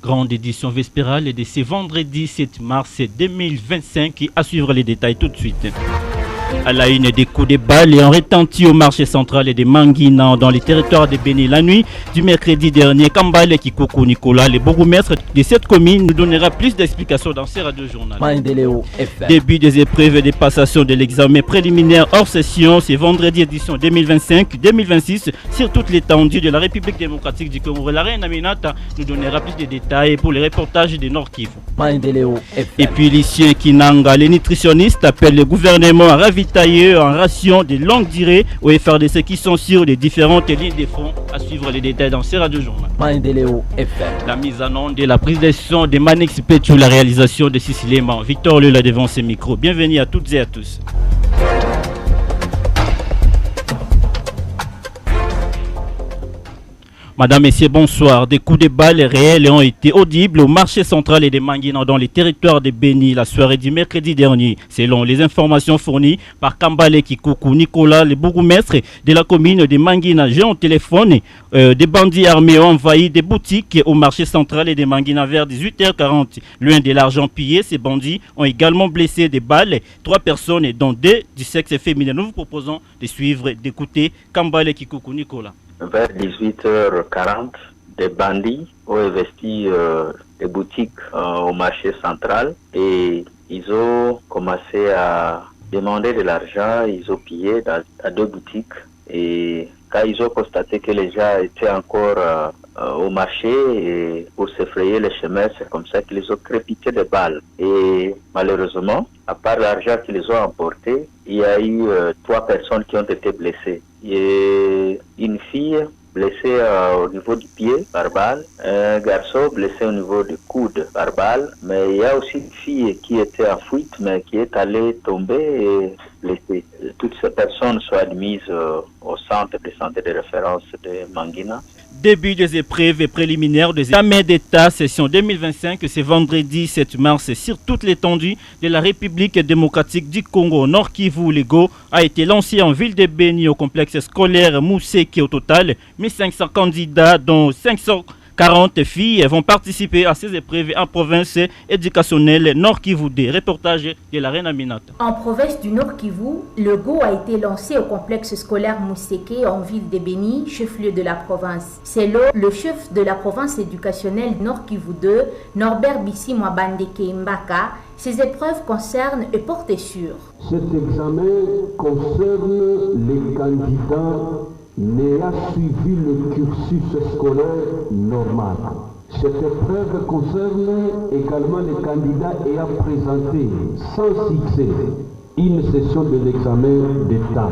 grande édition vespérale de ce vendredi 7 mars 2025. À suivre les détails tout de suite. À la une, des coups de balles et un retenti au marché central de Mangina dans les territoires de Béni. La nuit du mercredi dernier, Kambale Kikoko Nicolas, le bourgmestre de cette commune, nous donnera plus d'explications dans ce radio-journal. Début des épreuves de passation de l'examen préliminaire hors session, c'est vendredi édition 2025-2026 sur toute l'étendue de la République démocratique du Congo. La reine Aminata nous donnera plus de détails pour les reportages de Nord Kivu. Et puis Lucien Kinanga, les nutritionnistes appellent le gouvernement à ravitailler en ration de longue durée aux FRDC qui sont sur les différentes lignes de front. À suivre les détails dans ce radio-journal. La mise en onde et la prise de son de Manix Petou, la réalisation de Cécile Léman. Victor Lula devant ses micros. Bienvenue à toutes et à tous. Madame, Messieurs, bonsoir. Des coups de balles réels ont été audibles au marché central et des Mangina dans les territoires de Béni la soirée du mercredi dernier. Selon les informations fournies par Kambale Kikoko Nicolas, le bourgmestre de la commune de Mangina, j'ai un téléphone. Des bandits armés ont envahi des boutiques au marché central et des Mangina vers 18h40. Loin de l'argent pillé, ces bandits ont également blessé des balles 3 personnes, dont 2 du sexe féminin. Nous vous proposons de suivre, d'écouter Kambale Kikoko Nicolas. Vers 18h40, des bandits ont investi des boutiques au marché central et ils ont commencé à demander de l'argent. Ils ont pillé à 2 boutiques et quand ils ont constaté que les gens étaient encore au marché et pour se frayer le chemin, c'est comme ça qu'ils ont crépité des balles. Et malheureusement, à part l'argent qu'ils ont emporté, il y a eu 3 personnes qui ont été blessées. Et une fille blessée au niveau du pied par balle, un garçon blessé au niveau du coude par balle, mais il y a aussi une fille qui était en fuite mais qui est allée tomber et blessée. Toutes ces personnes sont admises au centre de santé de référence de Mangina. Début des épreuves préliminaires des examens d'État session 2025, c'est vendredi 7 mars sur toute l'étendue de la République démocratique du Congo. Nord Kivu Lego a été lancé en ville de Béni au complexe scolaire Mousseki. Au total, 1500 candidats dont 540 filles vont participer à ces épreuves en province éducationnelle Nord Kivu. Des reportages de la reine Aminata. En province du Nord Kivu, le Go a été lancé au complexe scolaire Mousseki en ville de Béni, chef-lieu de la province. Selon le chef de la province éducationnelle Nord Kivu 2, Norbert Bissi Mwabandeke Mbaka, ces épreuves concernent et portent sur. Cet examen concerne les candidats n'ayant suivi le cursus scolaire normal. Cette épreuve concerne également les candidats ayant présenté sans succès une session de l'examen d'État.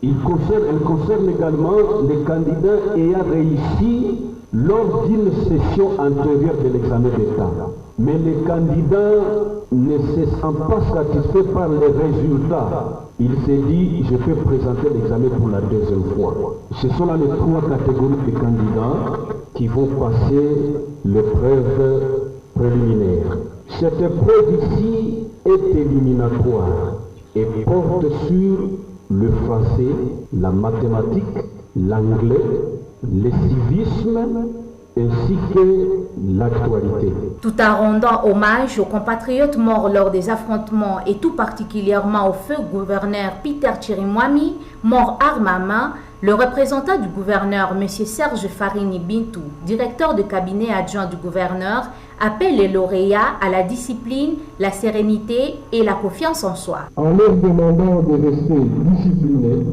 Elle concerne également les candidats ayant réussi lors d'une session antérieure de l'examen d'État. Mais les candidats ne se sentent pas satisfaits par les résultats. Il s'est dit, je peux présenter l'examen pour la 2e fois. Ce sont là les 3 catégories de candidats qui vont passer l'épreuve préliminaire. Cette épreuve ici est éliminatoire et porte sur le français, la mathématique, l'anglais, le civisme, ainsi que l'actualité. Tout en rendant hommage aux compatriotes morts lors des affrontements et tout particulièrement au feu gouverneur Peter Chirimwami, mort arme à main, le représentant du gouverneur, M. Serge Farini Bintou, directeur de cabinet adjoint du gouverneur, appelle les lauréats à la discipline, la sérénité et la confiance en soi. En leur demandant de rester disciplinés,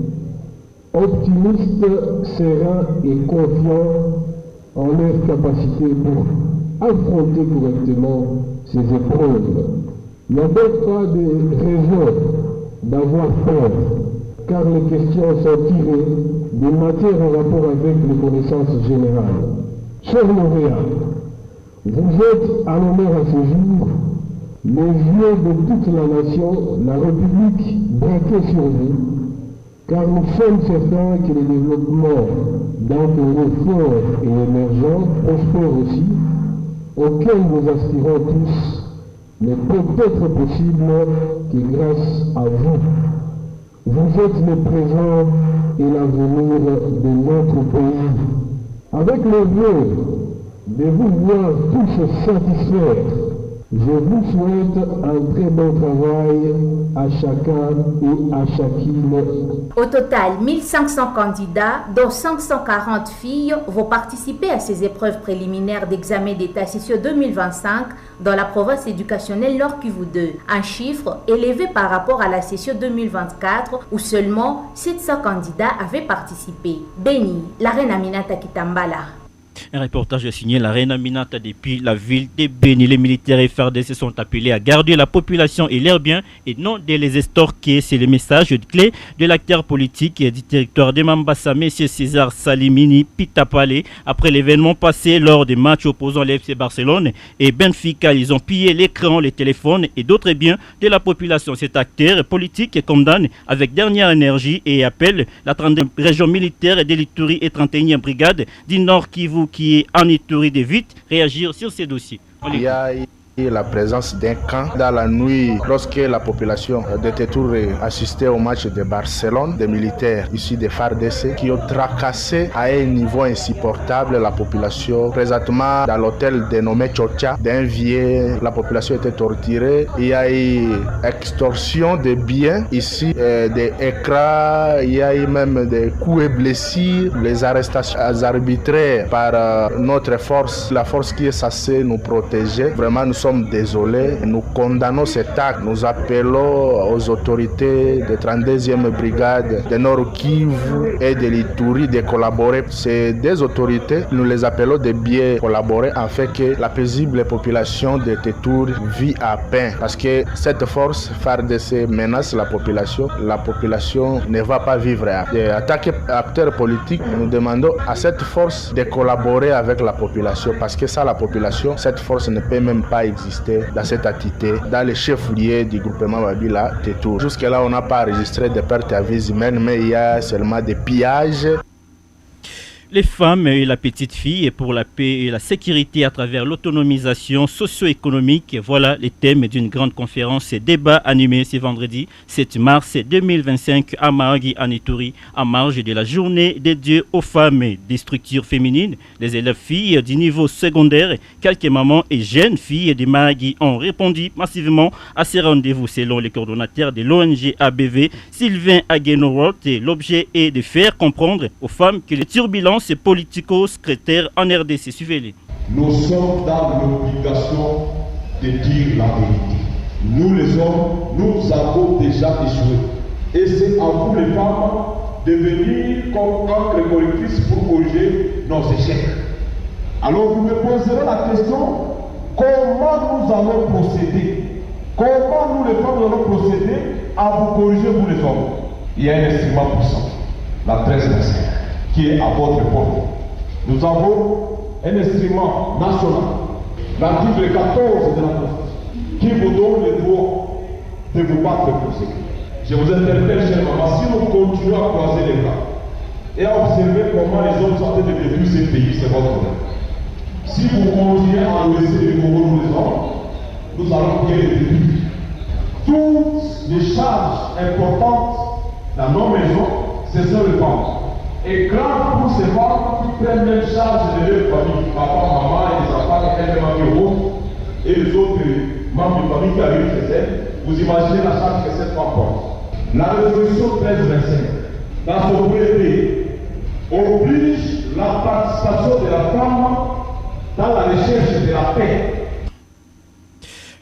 optimistes, sereins et confiants en leur capacité pour affronter correctement ces épreuves. Il n'y a donc pas de raison d'avoir peur, car les questions sont tirées des matières en rapport avec les connaissances générales. Chers lauréats, vous êtes à l'honneur à ce jour, les yeux de toute la nation, la République braquée sur vous, car nous sommes certains que le développement d'un Congo fort et émergent, prospère aussi, auquel nous aspirons tous, ne peut être possible que grâce à vous. Vous êtes le présent et l'avenir de notre pays. Avec le vœu de vous voir tous satisfaire. Je vous souhaite un très bon travail à chacun et à chacune. Au total, 1500 candidats, dont 540 filles, vont participer à ces épreuves préliminaires d'examen d'état session 2025 dans la province éducationnelle Nord Kivu 2. Un chiffre élevé par rapport à la session 2024 où seulement 700 candidats avaient participé. Béni, la reine Aminata Kitambala. Un reportage signé la reine Aminata depuis la ville de Béni. Les militaires FARDC sont appelés à garder la population et leurs biens et non de les estorquer. C'est le message clé de l'acteur politique du territoire de Mambasa, M. César Salimini Pitapale. Après l'événement passé lors des matchs opposant l'FC Barcelone et Benfica, ils ont pillé l'écran, les téléphones et d'autres biens de la population. Cet acteur politique condamne avec dernière énergie et appelle la 30e région militaire de l'Ituri et 31e brigade du Nord Kivu qui est en Ituri de vite réagir sur ces dossiers. Il y a la présence d'un camp dans la nuit lorsque la population de Tétour assistait au match de Barcelone, des militaires ici des FARDC qui ont tracassé à un niveau insupportable la population. Présentement dans l'hôtel dénommé Chocha d'un vieux, la population était torturée. Il y a eu extorsion de biens ici, des écrans, il y a eu même des coups et blessures, les arrestations arbitraires par notre force, la force qui est censée nous protéger. Vraiment nous sommes désolés, nous condamnons cet acte. Nous appelons aux autorités de 32e brigade de Nord Kivu et de l'Ituri de collaborer. Ces deux autorités, nous les appelons de bien collaborer afin que la paisible population de Tétour vit à paix. Parce que cette force FARDC menace la population ne va pas vivre à paix. Attaquer acteurs politiques, nous demandons à cette force de collaborer avec la population parce que ça, la population, cette force ne peut même pas exister dans cette entité, dans les chefs-lieux du groupement Babila Tétour. Jusque-là, on n'a pas enregistré de pertes à vie humaine, mais il y a seulement des pillages. Les femmes et la petite fille et pour la paix et la sécurité à travers l'autonomisation socio-économique. Voilà les thèmes d'une grande conférence et débat animé ce vendredi 7 mars 2025 à Mahagi en Ituri, en marge de la journée dédiée aux femmes et des structures féminines. Les élèves filles du niveau secondaire, quelques mamans et jeunes filles de Mahagi ont répondu massivement à ces rendez-vous selon les coordonnateurs de l'ONG ABV, Sylvain Aguenoroth. L'objet est de faire comprendre aux femmes que les turbulences politico-secrétaire en RDC. Suivez-les. Nous sommes dans l'obligation de dire la vérité. Nous les hommes, nous avons déjà échoué. Et c'est à vous les femmes de venir comme encre collectrice pour corriger nos échecs. Alors vous me poserez la question, comment nous allons procéder? Comment nous les femmes allons procéder à vous corriger vous les hommes? Il y a un instrument puissant, la 13-25. Qui est à votre portée. Nous avons un instrument national, l'article 14 de la Constitution, qui vous donne le droit de vous battre pour ce qui. Je vous interpelle, chers mamans, si nous continuons à croiser les bras et à observer comment les hommes sont en train de détruire ces pays, c'est votre problème. Si vous continuez à laisser les Congolais nous les hommes, nous allons bien les détruire. Toutes les charges importantes dans nos maisons, ce sont les femmes. Et grave pour ces femmes qui prennent même charge de leur famille, papa, maman, et les enfants, et les et les autres membres de famille qui arrivent chez elles, vous imaginez la charge que cette femme porte. La résolution 1325, dans son premier oblige la participation de la femme dans la recherche de la paix.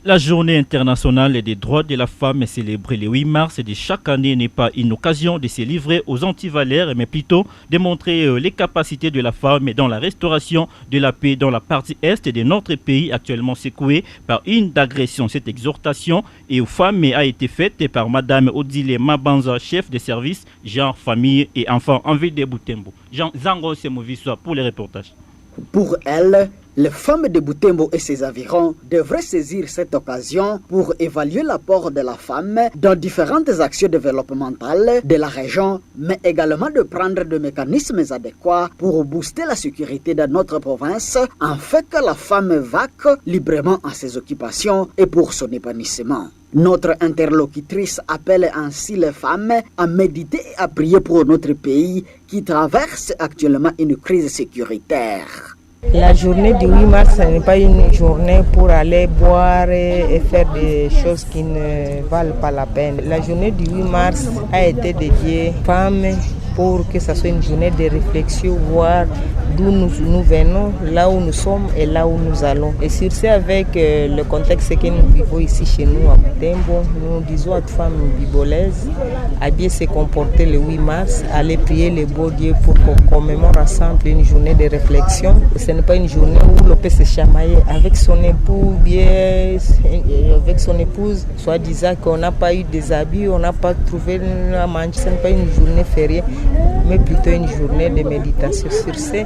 La journée internationale des droits de la femme est célébrée le 8 mars de chaque année n'est pas une occasion de se livrer aux antivaleurs, mais plutôt de montrer les capacités de la femme dans la restauration de la paix dans la partie est de notre pays actuellement secouée par une agression. Cette exhortation et aux femmes a été faite par Madame Odile Mabanza, chef de service genre, famille et enfants en ville de Butembo. Jean Zango Semoviswa pour les reportages. Pour elle, les femmes de Butembo et ses environs devraient saisir cette occasion pour évaluer l'apport de la femme dans différentes actions développementales de la région, mais également de prendre des mécanismes adéquats pour booster la sécurité de notre province, afin que la femme vaque librement à ses occupations et pour son épanouissement. Notre interlocutrice appelle ainsi les femmes à méditer et à prier pour notre pays qui traverse actuellement une crise sécuritaire. La journée du 8 mars, ce n'est pas une journée pour aller boire et faire des choses qui ne valent pas la peine. La journée du 8 mars a été dédiée aux femmes pour que ce soit une journée de réflexion, voir d'où nous venons, là où nous sommes et là où nous allons. Et sur ce, avec le contexte que nous vivons ici chez nous à Butembo, nous disons aux femmes bibolaises à bien se comporter le 8 mars, aller prier les beaux dieux pour qu'on commémore ensemble une journée de réflexion. Ce n'est pas une journée où l'on peut se chamailler avec son époux, bien avec son épouse, soit disant qu'on n'a pas eu des habits, on n'a pas trouvé à manger. Ce n'est pas une journée fériée, mais plutôt une journée de méditation. Sur ce,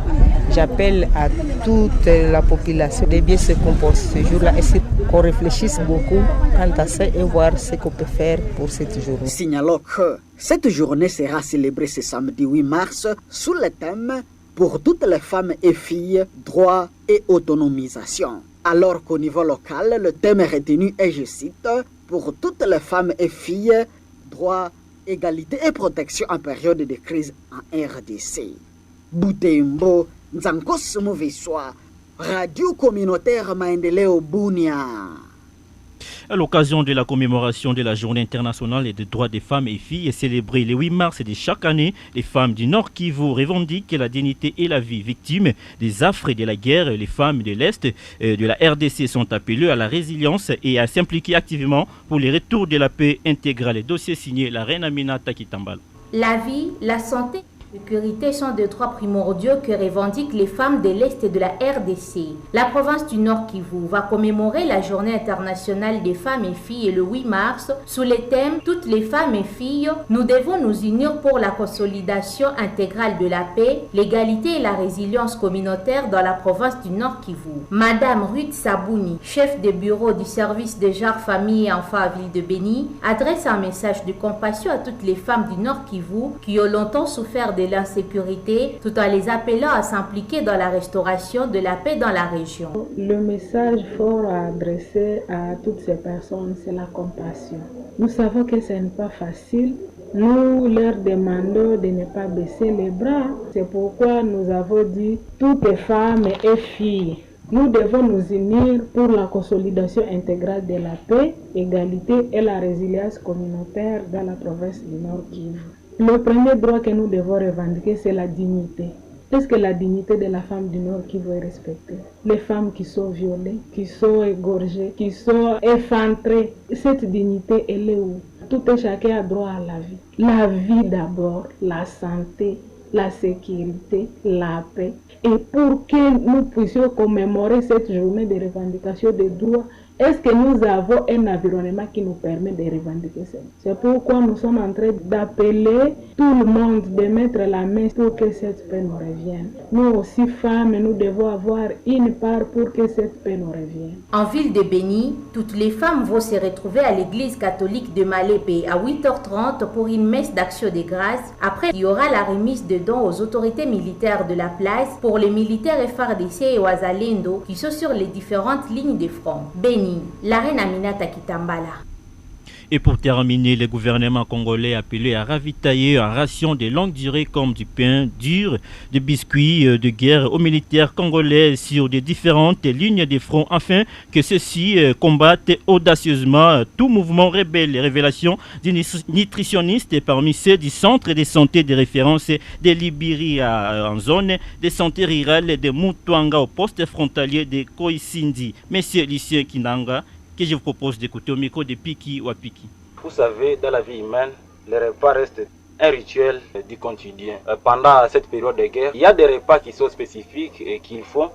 j'appelle à toute la population de bien se comporter ce jour-là et qu'on réfléchisse beaucoup quant à ça et voir ce qu'on peut faire pour cette journée. Signalons que cette journée sera célébrée ce samedi 8 mars sous le thème « Pour toutes les femmes et filles, droit et autonomisation ». Alors qu'au niveau local, le thème retenu est, je cite, « Pour toutes les femmes et filles, droit, égalité et protection en période de crise en RDC ». Butembo, Nzankos Mouveswa, Radio Communautaire Maendeleo Bunia. À l'occasion de la commémoration de la Journée internationale des droits des femmes et filles célébrée le 8 mars de chaque année, les femmes du Nord Kivu revendiquent la dignité et la vie. Victimes des affres de la guerre, les femmes de l'Est de la RDC sont appelées à la résilience et à s'impliquer activement pour le retour de la paix intégrale. Dossier signé la reine Aminata Kitambala. La vie, la santé et la sécurité sont des droits primordiaux que revendiquent les femmes de l'Est de la RDC. La province du Nord Kivu va commémorer la Journée internationale des femmes et filles le 8 mars sous le thème « Toutes les femmes et filles, nous devons nous unir pour la consolidation intégrale de la paix, l'égalité et la résilience communautaire dans la province du Nord Kivu ». Madame Ruth Sabouni, chef de bureau du service de genre famille et enfants à Ville de Béni, adresse un message de compassion à toutes les femmes du Nord Kivu qui ont longtemps souffert de l'insécurité, tout en les appelant à s'impliquer dans la restauration de la paix dans la région. Le message fort à adresser à toutes ces personnes, c'est la compassion. Nous savons que ce n'est pas facile. Nous leur demandons de ne pas baisser les bras. C'est pourquoi nous avons dit toutes les femmes et filles. Nous devons nous unir pour la consolidation intégrale de la paix, l'égalité et la résilience communautaire dans la province du Nord Kivu. Le premier droit que nous devons revendiquer, c'est la dignité. Est-ce que la dignité de la femme du Nord Kivu est respectée? Les femmes qui sont violées, qui sont égorgées, qui sont effondrées, cette dignité, elle est où? Tout et chacun a droit à la vie. La vie d'abord, la santé, la sécurité, la paix. Et pour que nous puissions commémorer cette journée de revendication des droits, est-ce que nous avons un environnement qui nous permet de revendiquer ça? C'est pourquoi nous sommes en train d'appeler tout le monde de mettre la main pour que cette paix nous revienne. Nous aussi, femmes, nous devons avoir une part pour que cette paix nous revienne. En ville de Béni, toutes les femmes vont se retrouver à l'église catholique de Malépé à 8h30 pour une messe d'action de grâce. Après, il y aura la remise de dons aux autorités militaires de la place pour les militaires FARDC et Ouazalendo qui sont sur les différentes lignes de front. Béni, la reine Aminata Kitambala. Et pour terminer, le gouvernement congolais a appelé à ravitailler en ration de longue durée comme du pain dur, des biscuits de guerre aux militaires congolais sur des différentes lignes de front afin que ceux-ci combattent audacieusement tout mouvement rebelle. Les révélations du nutritionniste parmi ceux du centre de santé de référence de Libiri en zone de santé rurale de Mutwanga au poste frontalier de Koisindi. Monsieur Lucien Kinanga, que je vous propose d'écouter au micro de Piki Wapiki. Vous savez, dans la vie humaine, le repas reste un rituel du quotidien. Pendant cette période de guerre, il y a des repas qui sont spécifiques et qu'il faut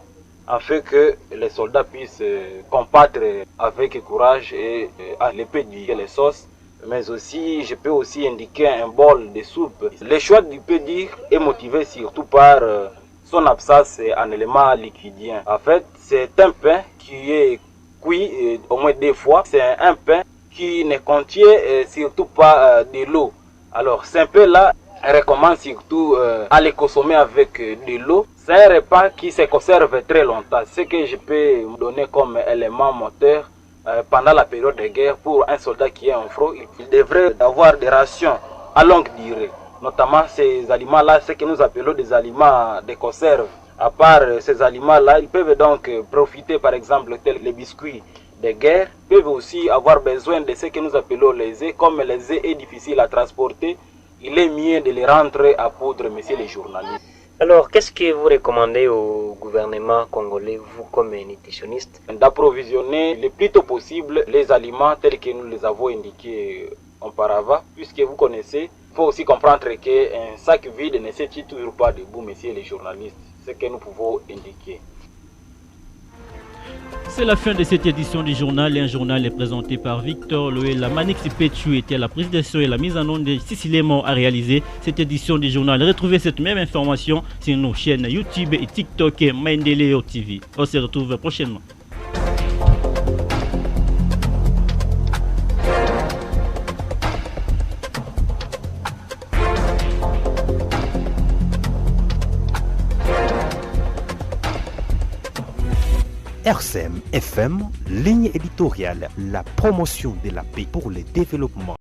afin que les soldats puissent combattre avec courage et à l'épée du les sauces. Mais aussi, je peux aussi indiquer un bol de soupe. Le choix du pédir est motivé surtout par son absence en éléments liquidiens. En fait, c'est un pain qui est cuit au moins 2 fois. C'est un pain qui ne contient surtout pas de l'eau. Alors, ce pain-là, on recommande surtout à le consommer avec de l'eau. C'est un repas qui se conserve très longtemps. Ce que je peux donner comme élément moteur pendant la période de guerre pour un soldat qui est en front, il devrait avoir des rations à longue durée. Notamment ces aliments-là, ce que nous appelons des aliments de conserve. À part ces aliments-là, ils peuvent donc profiter, par exemple, tels les biscuits de guerre, peuvent aussi avoir besoin de ce que nous appelons les œufs. Comme les œufs est difficile à transporter, il est mieux de les rendre à poudre, messieurs les journalistes. Alors, qu'est-ce que vous recommandez au gouvernement congolais, vous comme nutritionniste? D'approvisionner le plus tôt possible les aliments tels que nous les avons indiqués auparavant, puisque vous connaissez, il faut aussi comprendre qu'un sac vide ne se tient toujours pas debout, messieurs les journalistes, ce que nous pouvons indiquer. C'est la fin de cette édition du journal. Un journal est présenté par Victor Loela. Manix Pechu était à la prise de son et la mise en onde de Cécile Mont a réalisé cette édition du journal. Retrouvez cette même information sur nos chaînes YouTube et TikTok et Maendeleo TV. On se retrouve prochainement. RCM FM, ligne éditoriale, la promotion de la paix pour le développement.